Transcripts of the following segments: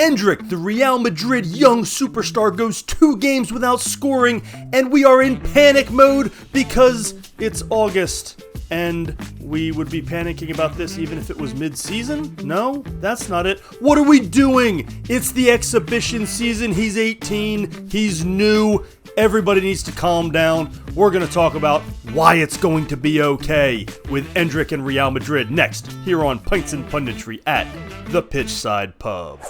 Endrick, the Real Madrid young superstar, goes 2 games without scoring, and we are in panic mode because it's August. And we would be panicking about this even if it was mid-season? No, that's not it. What are we doing? It's the exhibition season. He's 18. He's new. Everybody needs to calm down. We're going to talk about why it's going to be okay with Endrick and Real Madrid next here on Pints and Punditry at the Pitchside Pub.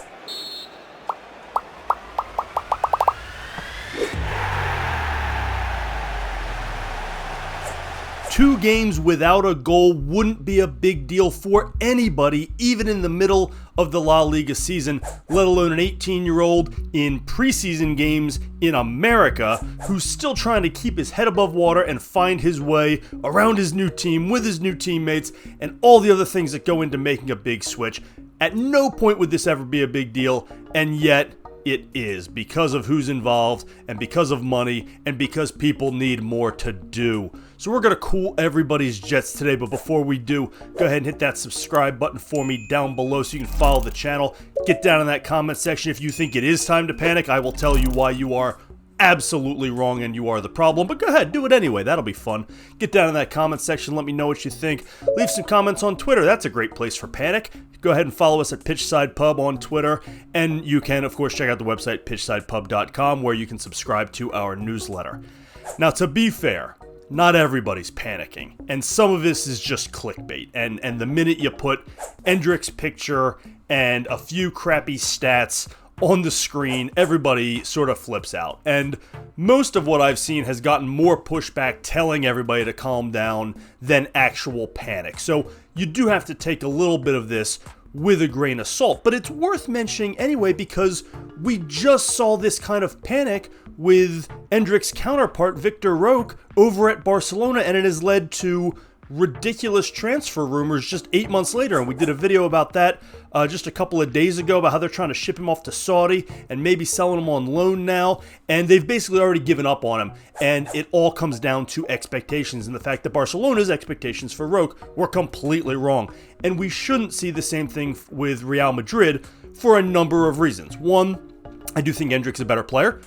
Two games without a goal wouldn't be a big deal for anybody, even in the middle of the La Liga season, let alone an 18-year-old in preseason games in America who's still trying to keep his head above water and find his way around his new team with his new teammates and all the other things that go into making a big switch. At no point would this ever be a big deal, and yet it is, because of who's involved and because of money and because people need more to do. So we're going to cool everybody's jets today, but before we do, go ahead and hit that subscribe button for me down below so you can follow the channel. Get down in that comment section if you think it is time to panic. I will tell you why you are absolutely wrong and you are the problem, but go ahead, do it anyway. That'll be fun. Get down in that comment section, let me know what you think. Leave some comments on Twitter. That's a great place for panic. Go ahead and follow us at Pitchside Pub on Twitter, and you can, of course, check out the website pitchsidepub.com where you can subscribe to our newsletter. Now, to be fair, not everybody's panicking, and some of this is just clickbait, and the minute you put Endrick's picture and a few crappy stats on the screen, everybody sort of flips out. And most of what I've seen has gotten more pushback telling everybody to calm down than actual panic. So you do have to take a little bit of this with a grain of salt, but it's worth mentioning anyway because we just saw this kind of panic with Endrick's counterpart, Vitor Roque, over at Barcelona, and it has led to ridiculous transfer rumors just 8 months later, and we did a video about that just a couple of days ago about how they're trying to ship him off to Saudi and maybe selling him on loan now, and they've basically already given up on him, and it all comes down to expectations and the fact that Barcelona's expectations for Roque were completely wrong, and we shouldn't see the same thing with Real Madrid for a number of reasons. One, I do think Endrick's a better player.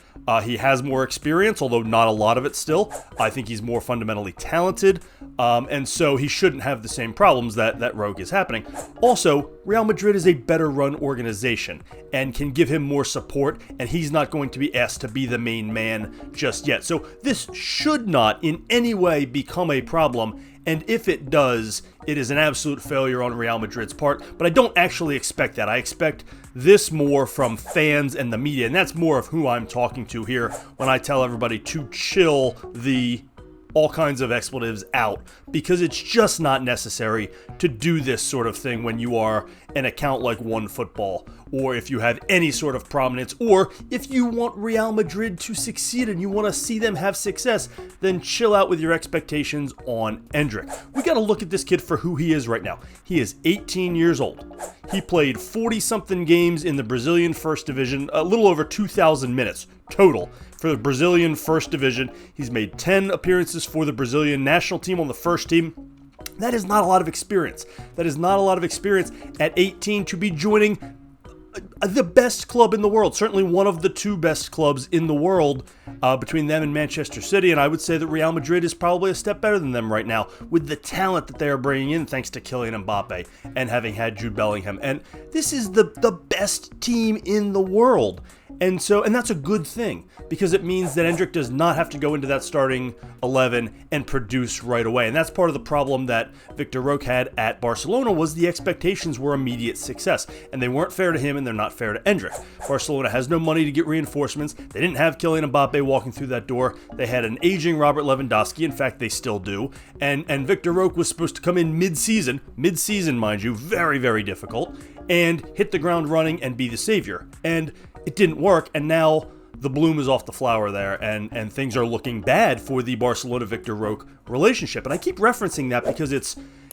He has more experience, although not a lot of it still. I think he's more fundamentally talented, and so he shouldn't have the same problems that Roque is happening. Also, Real Madrid is a better run organization and can give him more support, and he's not going to be asked to be the main man just yet. So this should not in any way become a problem, and if it does, it is an absolute failure on Real Madrid's part, but I don't actually expect that. I expect this more from fans and the media, and that's more of who I'm talking to here when I tell everybody to chill the all kinds of expletives out, because it's just not necessary to do this sort of thing when you are an account like OneFootball, or if you have any sort of prominence, or if you want Real Madrid to succeed and you want to see them have success, then chill out with your expectations on Endrick. We got to look at this kid for who he is right now. He is 18 years old. He played 40-something games in the Brazilian First Division, a little over 2,000 minutes total for the Brazilian First Division. He's made 10 appearances for the Brazilian national team on the first team. That is not a lot of experience. That is not a lot of experience at 18 to be joining the best club in the world, certainly one of the 2 best clubs in the world between them and Manchester City, and I would say that Real Madrid is probably a step better than them right now with the talent that they are bringing in thanks to Kylian Mbappe and having had Jude Bellingham, and this is the best team in the world. And that's a good thing, because it means that Endrick does not have to go into that starting 11 and produce right away. And that's part of the problem that Vitor Roque had at Barcelona, was the expectations were immediate success. And they weren't fair to him, and they're not fair to Endrick. Barcelona has no money to get reinforcements. They didn't have Kylian Mbappe walking through that door. They had an aging Robert Lewandowski. In fact, they still do. And Vitor Roque was supposed to come in mid-season, mind you, very, very difficult, and hit the ground running and be the savior. And it didn't work, and now the bloom is off the flower there, and things are looking bad for the Barcelona-Vitor Roque relationship. And I keep referencing that because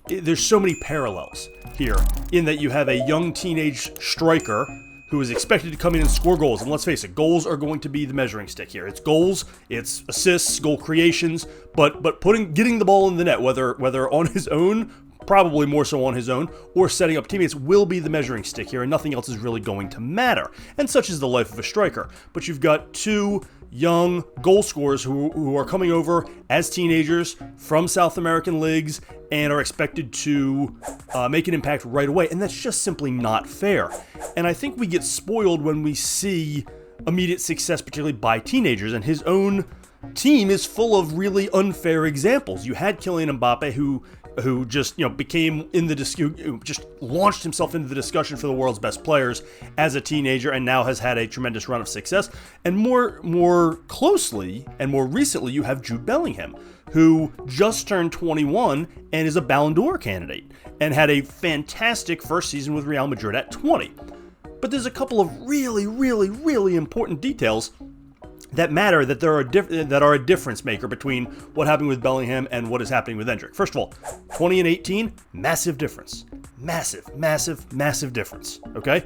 there's so many parallels here, in that you have a young teenage striker who is expected to come in and score goals. And let's face it, goals are going to be the measuring stick here. It's goals, it's assists, goal creations, but getting the ball in the net, whether on his own probably more so on his own, or setting up teammates will be the measuring stick here, and nothing else is really going to matter. And such is the life of a striker. But you've got two young goal scorers who are coming over as teenagers from South American leagues and are expected to make an impact right away, and that's just simply not fair. And I think we get spoiled when we see immediate success, particularly by teenagers, and his own team is full of really unfair examples. You had Kylian Mbappe, who just became just launched himself into the discussion for the world's best players as a teenager, and now has had a tremendous run of success. And more closely and more recently, you have Jude Bellingham, who just turned 21 and is a Ballon d'Or candidate and had a fantastic first season with Real Madrid at 20. But there's a couple of really, really, really important details that matter, that are a difference maker between what happened with Bellingham and what is happening with Endrick. First of all, 20 and 18, massive difference. Massive, massive, massive difference, okay?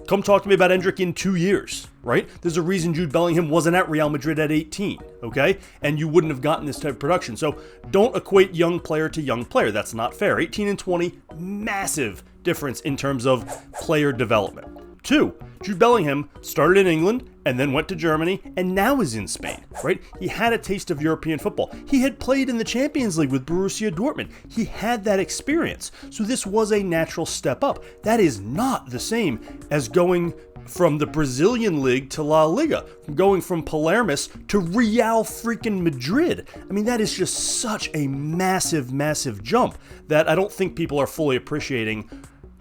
Come talk to me about Endrick in 2 years, right? There's a reason Jude Bellingham wasn't at Real Madrid at 18, okay? And you wouldn't have gotten this type of production. So don't equate young player to young player. That's not fair. 18 and 20, massive difference in terms of player development. 2, Jude Bellingham started in England and then went to Germany and now is in Spain, right? He had a taste of European football. He had played in the Champions League with Borussia Dortmund. He had that experience. So this was a natural step up. That is not the same as going from the Brazilian league to La Liga, going from Palermo to Real freaking Madrid. I mean, that is just such a massive, massive jump that I don't think people are fully appreciating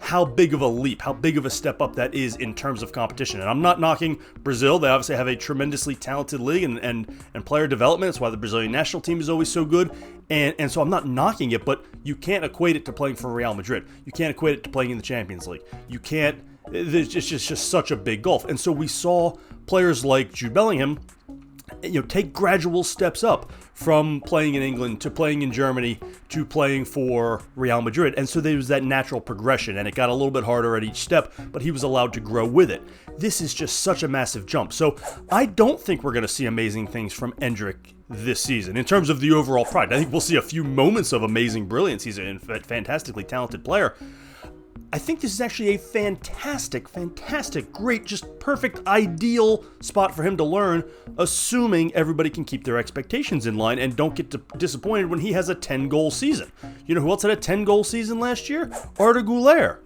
how big of a leap, how big of a step up that is in terms of competition. And I'm not knocking Brazil. They obviously have a tremendously talented league and player development. That's why the Brazilian national team is always so good. And so I'm not knocking it, but you can't equate it to playing for Real Madrid. You can't equate it to playing in the Champions League. You can't, it's just such a big gulf. And so we saw players like Jude Bellingham take gradual steps up from playing in England to playing in Germany to playing for Real Madrid. And so there was that natural progression, and it got a little bit harder at each step, but he was allowed to grow with it. This is just such a massive jump. So I don't think we're going to see amazing things from Endrick this season in terms of the overall product. I think we'll see a few moments of amazing brilliance. He's a fantastically talented player. I think this is actually a fantastic, great, just perfect, ideal spot for him to learn, assuming everybody can keep their expectations in line and don't get disappointed when he has a 10-goal season. You know who else had a 10-goal season last year? Arda Guler.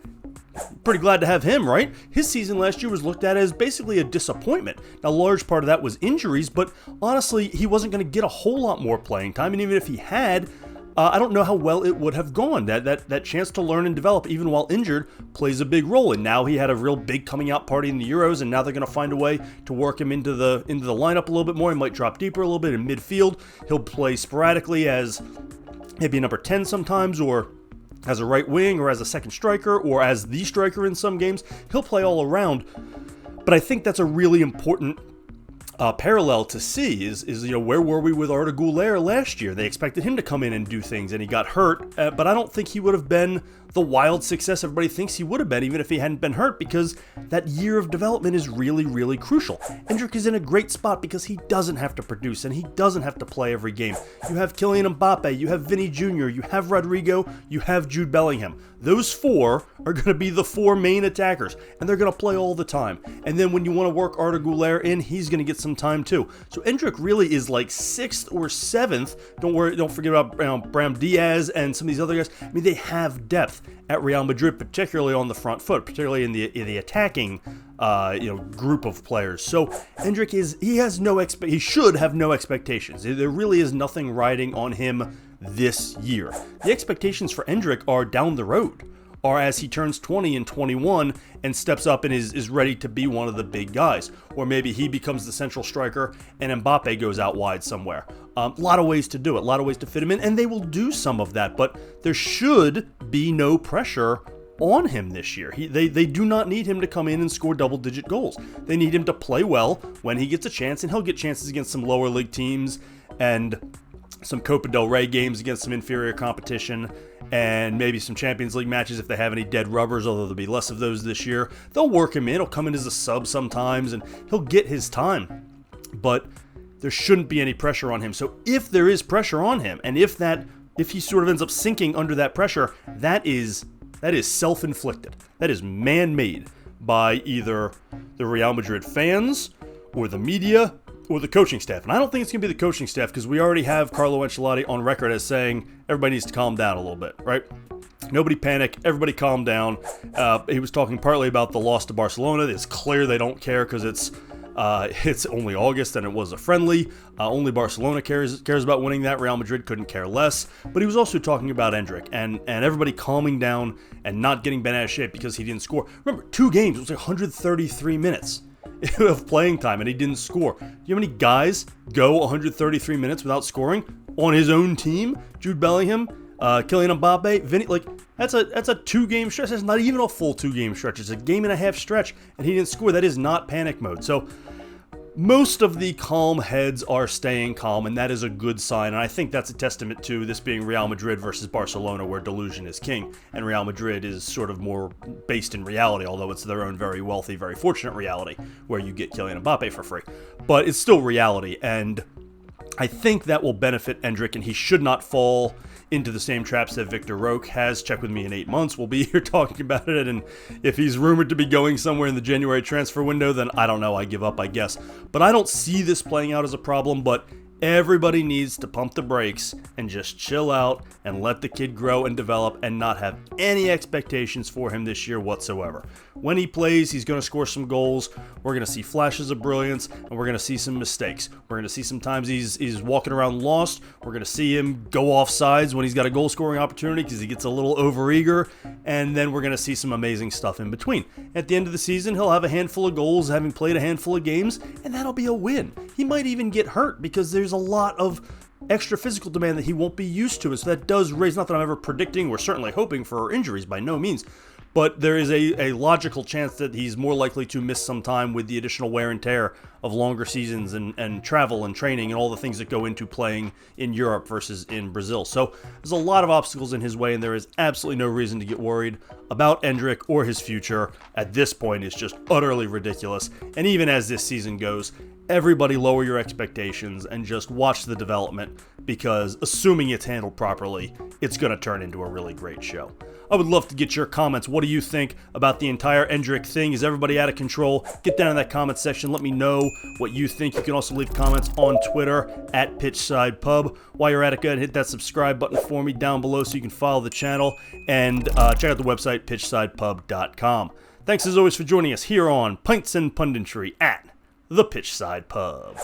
Pretty glad to have him, right? His season last year was looked at as basically a disappointment. Now, a large part of that was injuries, but honestly, he wasn't going to get a whole lot more playing time, and even if he had, I don't know how well it would have gone. That chance to learn and develop, even while injured, plays a big role. And now he had a real big coming out party in the Euros, and now they're going to find a way to work him into the lineup a little bit more. He might drop deeper a little bit in midfield. He'll play sporadically as maybe number 10 sometimes, or as a right wing, or as a second striker, or as the striker in some games. He'll play all around. But I think that's a really important parallel to see is where were we with Arda Guler last year? They expected him to come in and do things, and he got hurt, but I don't think he would have been the wild success everybody thinks he would have been, even if he hadn't been hurt, because that year of development is really, really crucial. Endrick is in a great spot because he doesn't have to produce, and he doesn't have to play every game. You have Kylian Mbappe, you have Vinny Jr., you have Rodrigo, you have Jude Bellingham. Those four are going to be the four main attackers, and they're going to play all the time. And then when you want to work Arda Guler in, he's going to get some time too. So Endrick really is like 6th or 7th. Don't forget about Brahim Diaz and some of these other guys. I mean, they have depth at Real Madrid, particularly on the front foot, particularly in the attacking group of players. So Endrick he should have no expectations. There really is nothing riding on him this year. The expectations for Endrick are down the road, or as he turns 20 and 21 and steps up and is ready to be one of the big guys. Or maybe he becomes the central striker and Mbappe goes out wide somewhere. A lot of ways to do it, a lot of ways to fit him in, and they will do some of that, but there should be no pressure on him this year. They do not need him to come in and score double-digit goals. They need him to play well when he gets a chance, and he'll get chances against some lower league teams and some Copa del Rey games against some inferior competition, and maybe some Champions League matches if they have any dead rubbers, although there'll be less of those this year. They'll work him in. He'll come in as a sub sometimes, and he'll get his time. But there shouldn't be any pressure on him. So if there is pressure on him, and if that if he sort of ends up sinking under that pressure, that is self-inflicted. That is man-made by either the Real Madrid fans or the media or the coaching staff. And I don't think it's going to be the coaching staff, because we already have Carlo Ancelotti on record as saying everybody needs to calm down a little bit, right? Nobody panic. Everybody calm down. He was talking partly about the loss to Barcelona. It's clear they don't care because it's only August and it was a friendly. Only Barcelona cares about winning that. Real Madrid couldn't care less. But he was also talking about Endrick and everybody calming down and not getting bent out of shape because he didn't score. Remember, 2 games. It was like 133 minutes of playing time and he didn't score. Do you have any guys go 133 minutes without scoring on his own team? Jude Bellingham, Kylian Mbappe, Vinny, like that's a 2-game stretch. That's not even a full 2-game stretch. It's a game and a half stretch, and he didn't score. That is not panic mode. So most of the calm heads are staying calm, and that is a good sign. And I think that's a testament to this being Real Madrid versus Barcelona, where delusion is king, and Real Madrid is sort of more based in reality, although it's their own very wealthy, very fortunate reality, where you get Kylian Mbappe for free. But it's still reality, and I think that will benefit Endrick, and he should not fall into the same traps that Vitor Roque has. Check with me in 8 months. We'll be here talking about it, and if he's rumored to be going somewhere in the January transfer window, then I don't know. I give up, I guess. But I don't see this playing out as a problem, but everybody needs to pump the brakes and just chill out and let the kid grow and develop and not have any expectations for him this year whatsoever. When he plays, he's going to score some goals. We're going to see flashes of brilliance, and we're going to see some mistakes. We're going to see sometimes he's walking around lost. We're going to see him go off sides when he's got a goal-scoring opportunity because he gets a little overeager, and then we're going to see some amazing stuff in between. At the end of the season, he'll have a handful of goals, having played a handful of games, and that'll be a win. He might even get hurt because there's a lot of extra physical demand that he won't be used to, and so that does raise, not that I'm ever predicting or certainly hoping for injuries, by no means, but there is a logical chance that he's more likely to miss some time with the additional wear and tear of longer seasons and travel and training and all the things that go into playing in Europe versus in Brazil. So there's a lot of obstacles in his way, and there is absolutely no reason to get worried about Endrick or his future. At this point, it's just utterly ridiculous. And even as this season goes, everybody lower your expectations and just watch the development, because assuming it's handled properly, it's going to turn into a really great show. I would love to get your comments. What do you think about the entire Endrick thing? Is everybody out of control? Get down in that comment section. Let me know what you think. You can also leave comments on Twitter at PitchsidePub. While you're at it, go ahead and hit that subscribe button for me down below so you can follow the channel, and check out the website, pitchsidepub.com. Thanks as always for joining us here on Pints and Punditry at the Pitchside Pub.